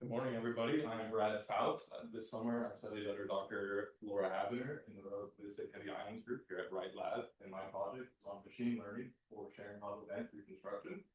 Good morning, everybody. I'm Brad Foutz. This summer, I studied under Dr. Laura Havner in the Ballistic Heavy Ions group here at Wright Lab, and my project is on machine learning for sharing Hall event reconstruction.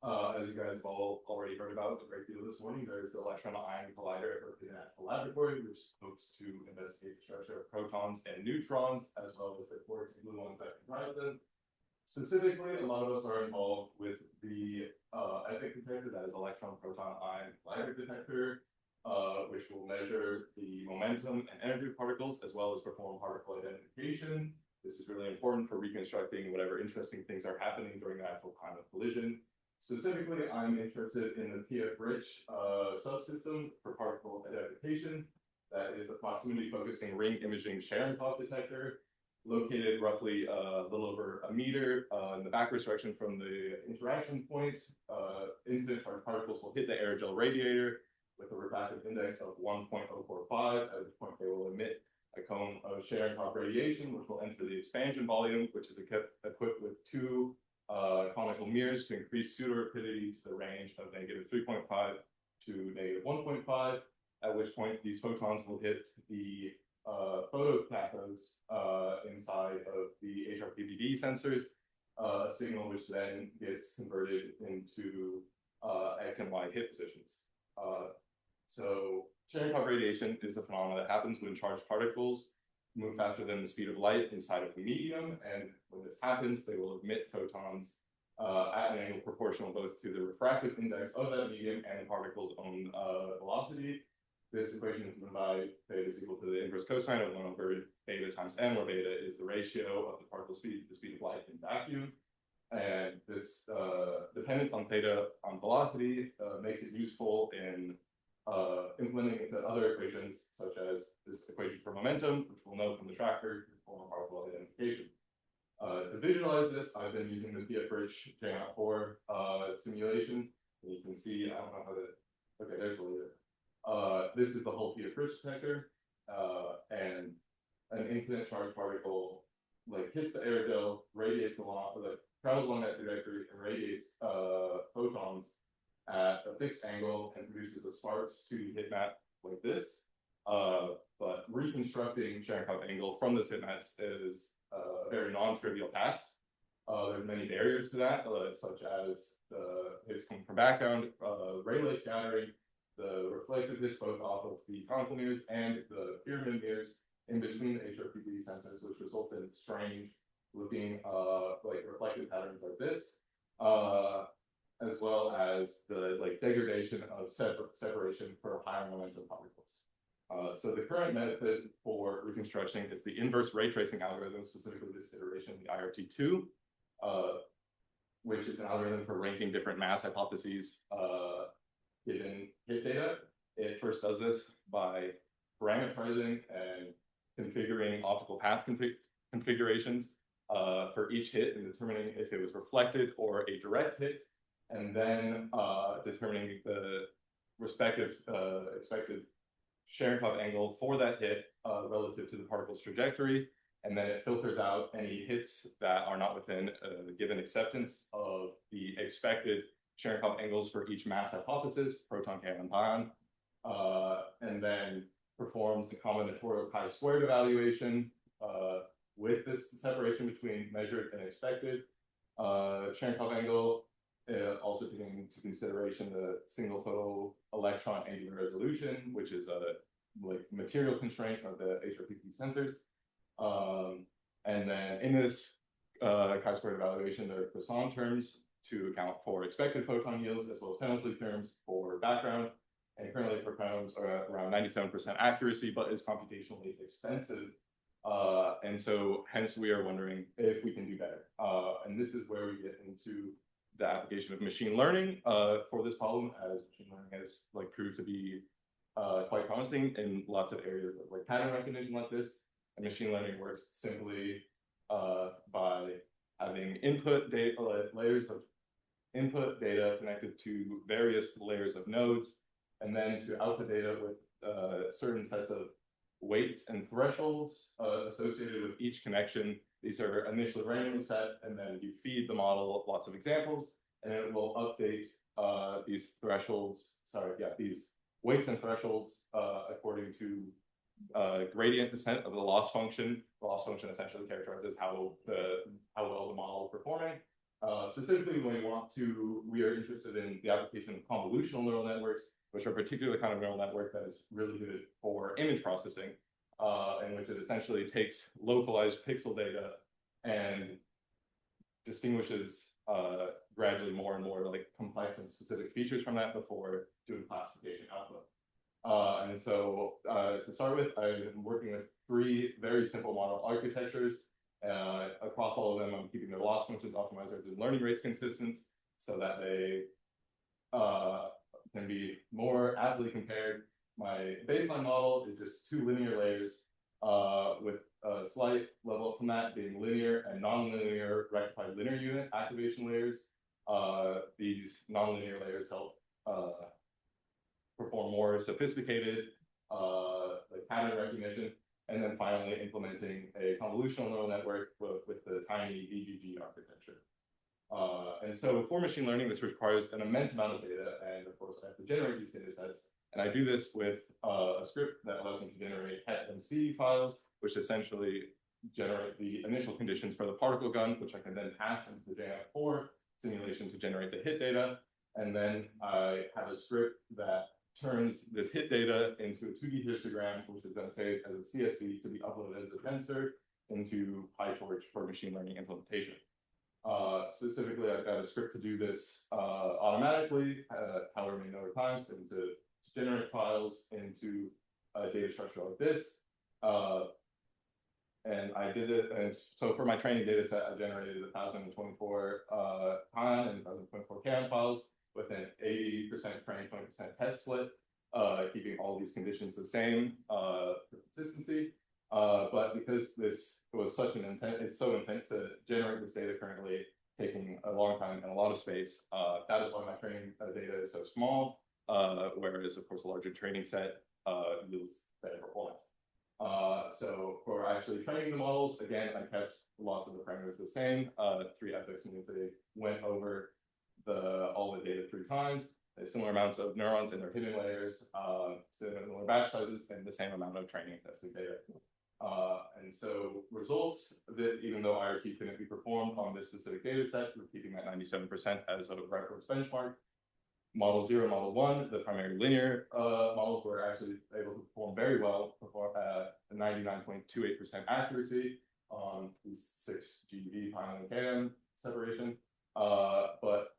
As you guys have all already heard about a great deal this morning, there's the electron-ion collider at the National Laboratory, which hopes to investigate the structure of protons and neutrons, as well as the quarks and gluons that comprise them. Specifically, a lot of us are involved with the EPIC detector, that is electron proton ion collider detector, which will measure the momentum and energy of particles, as well as perform particle identification. This is really important for reconstructing whatever interesting things are happening during the actual time of collision. Specifically, I'm interested in the PF-rich subsystem for particle identification. That is the proximity focusing ring imaging Cherenkov detector, located roughly a little over a meter in the backwards direction from the interaction point. Incident charged particles will hit the aerogel radiator with a refractive index of 1.045, at which point they will emit a cone of Cherenkov radiation, which will enter the expansion volume, which is equipped with two conical mirrors to increase pseudo-rapidity to the range of -3.5 to -1.5, at which point these photons will hit the photocathodes inside of the HRPBD sensors, a signal which then gets converted into X and Y hit positions. So Cherenkov radiation is a phenomenon that happens when charged particles move faster than the speed of light inside of the medium, and when this happens, they will emit photons at an angle proportional both to the refractive index of that medium and the particle's own velocity. This equation is given by theta is equal to the inverse cosine of 1 over beta times n, where beta is the ratio of the particle speed to the speed of light in vacuum. And this dependence on theta on velocity makes it useful in implementing into other equations, such as this equation for momentum, which we'll know from the tracker for particle identification. To visualize this, I've been using the PF-rich J04 simulation. And you can see, I don't know how to, okay, there's the laser. This is the whole PF-rich detector, and an incident charged particle hits the aerogel, radiates along, travels along that trajectory, and radiates photons at a fixed angle and produces a sparks to hit map like this. But reconstructing Cherenkov angle from this hit maps is a very non-trivial task. There's many barriers to that, such as the hits coming from background, Rayleigh scattering, the reflective hits both off of the conical mirrors and the pyramid mirrors in between the HRPB sensors, which result in strange looking reflective patterns like this, as well as the degradation of separation for higher momentum particles. So the current method for reconstruction is the inverse ray tracing algorithm, specifically this iteration, the IRT2, which is an algorithm for ranking different mass hypotheses given hit data. It first does this by parameterizing and configuring optical path configurations for each hit and determining if it was reflected or a direct hit, and then determining the respective expected Cherenkov angle for that hit relative to the particle's trajectory, and then it filters out any hits that are not within a given acceptance of the expected Cherenkov angles for each mass hypothesis, proton, cation, pion, and then performs the combinatorial chi-squared evaluation with this separation between measured and expected Cherenkov angle, also taking into consideration the single photo electron angular resolution, which is a material constraint of the HRPP sensors. And then in this chi-squared evaluation, there are Poisson terms to account for expected photon yields, as well as penalty terms for background. And currently propounds are around 97% accuracy, but is computationally expensive. And so hence we are wondering if we can do better. And this is where we get into the application of machine learning for this problem, as machine learning has proved to be quite promising in lots of areas of pattern recognition like this. And machine learning works simply by having input data, layers of input data connected to various layers of nodes, and then to output data with certain sets of weights and thresholds associated with each connection. These are initially randomly set, and then you feed the model lots of examples, and it will update these thresholds, these weights and thresholds according to gradient descent of the loss function. The loss function essentially characterizes how well the model is performing. Specifically, when we are interested in the application of convolutional neural networks, which are a particular kind of neural network that is really good for image processing, in which it essentially takes localized pixel data and distinguishes gradually more and more like complex and specific features from that before doing classification output. And so to start with, I'm working with 3 very simple model architectures. Across all of them, I'm keeping their loss functions, optimizers, and learning rates consistent so that they can be more aptly compared. My baseline model is just 2 linear layers with a slight level up from that being linear and nonlinear rectified linear unit activation layers. These nonlinear layers help perform more sophisticated like pattern recognition, and then finally implementing a convolutional neural network with the tiny VGG architecture. And so for machine learning, this requires an immense amount of data, and of course I have to generate these data sets. And I do this with a script that allows me to generate het.mc files, which essentially generate the initial conditions for the particle gun, which I can then pass into the JF4 simulation to generate the hit data. And then I have a script that turns this hit data into a 2D histogram, which is then saved as a CSV to be uploaded as a tensor into PyTorch for machine learning implementation. Specifically, I've got a script to do this automatically, however many number of times, and to generate files into a data structure like this. And I did it, and so for my training data set, I generated 1,024 CAN and 1,024 CAN files with an 80% training, 20% test split, keeping all these conditions the same for consistency. But because this was such an it's so intense to generate this data currently, taking a long time and a lot of space, that is why my training data is so small, whereas of course a larger training set yields better performance. So for actually training the models, again, I kept lots of the parameters the same. 3 epochs means they went over all the data 3 times. They have similar amounts of neurons in their hidden layers, similar batch sizes, and the same amount of training and testing data. And so results that even though IRT couldn't be performed on this specific data set, we're keeping that 97% as a reference benchmark. Model 0 and Model 1, the primary linear models, were actually able to perform very well, perform at 99.28% accuracy on these 6 GeV time and KM separation. But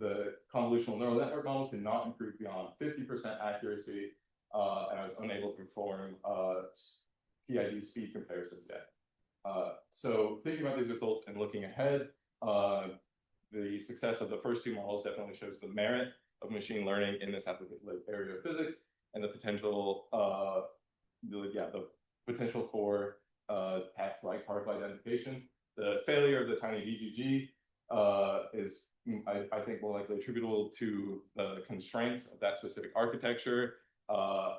the convolutional neural network model could not improve beyond 50% accuracy, and I was unable to perform PID speed comparisons yet. So thinking about these results and looking ahead, the success of the first 2 models definitely shows the merit of machine learning in this area of physics, and the potential, the potential for task-like particle identification. The failure of the tiny VGG is, I think, more likely attributable to the constraints of that specific architecture,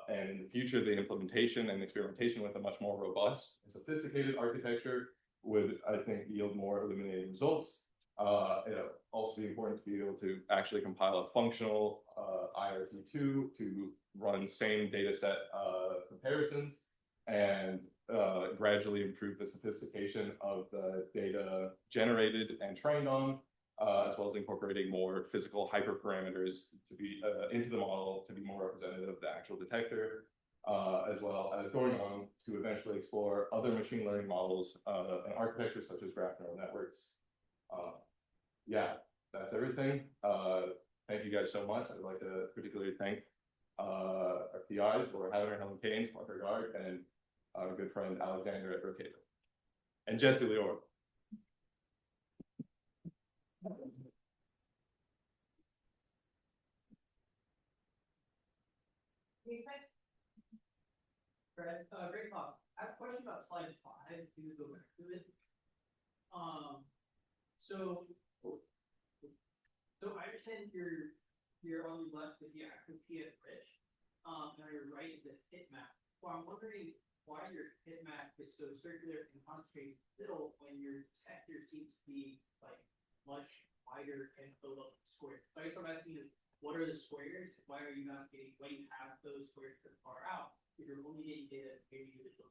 and in the future, the implementation and experimentation with a much more robust and sophisticated architecture would, I think, yield more illuminating results. It'll also be important to be able to actually compile a functional IRT2 to run same data set comparisons and gradually improve the sophistication of the data generated and trained on, as well as incorporating more physical hyperparameters to be into the model to be more representative of the actual detector, as well as going on to eventually explore other machine learning models and architectures such as graph neural networks. Yeah, that's everything. Thank you guys so much. I'd like to particularly thank our PIs for Heather and Helen Keynes, Parker Gard, and our good friend Alexander at Brocato, and Jesse Lior. Hey, guys. Great talk. I have a question about slide 5. If you go back to it. So I understand you're on the left with the active PS rich. Now you're right is the hit map. So I'm wondering why your hit map is so circular and concentrated little when your detector seems to be like much wider and a little square. So I guess what I'm asking is, what are the squares? Why are you not getting, why do you have those squares that far out? If you're only getting data very individual.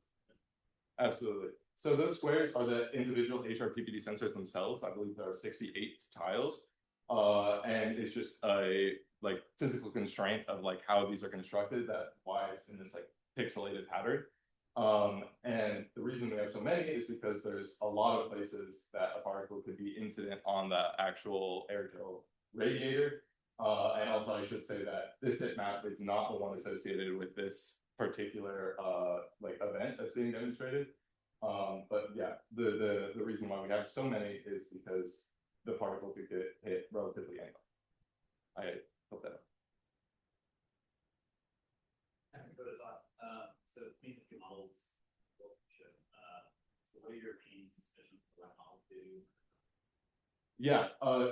Absolutely. So those squares are the individual HRPPD sensors themselves. I believe there are 68 tiles. And it's just a like physical constraint of like how these are constructed, that why it's in this like pixelated pattern. And the reason we have so many is because there's a lot of places that a particle could be incident on the actual aerogel radiator. And also I should say that this hit map is not the one associated with this particular like event that's being demonstrated. But yeah, the reason why we have so many is because the particle could get hit relatively anyway. I hope that. So between the two models, what are your opinions, especially for that model two? Yeah,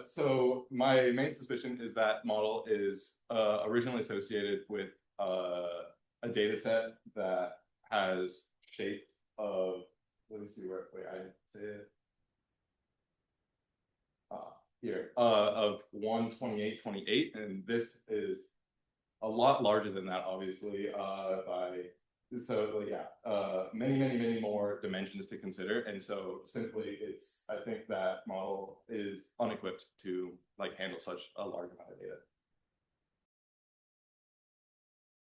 so my main suspicion is that model is originally associated with a data set that has shape of, let me see where, wait, I say it. Here, of 12828, and this is a lot larger than that, obviously, so yeah, many more dimensions to consider. And so simply I think that model is unequipped to like handle such a large amount of data.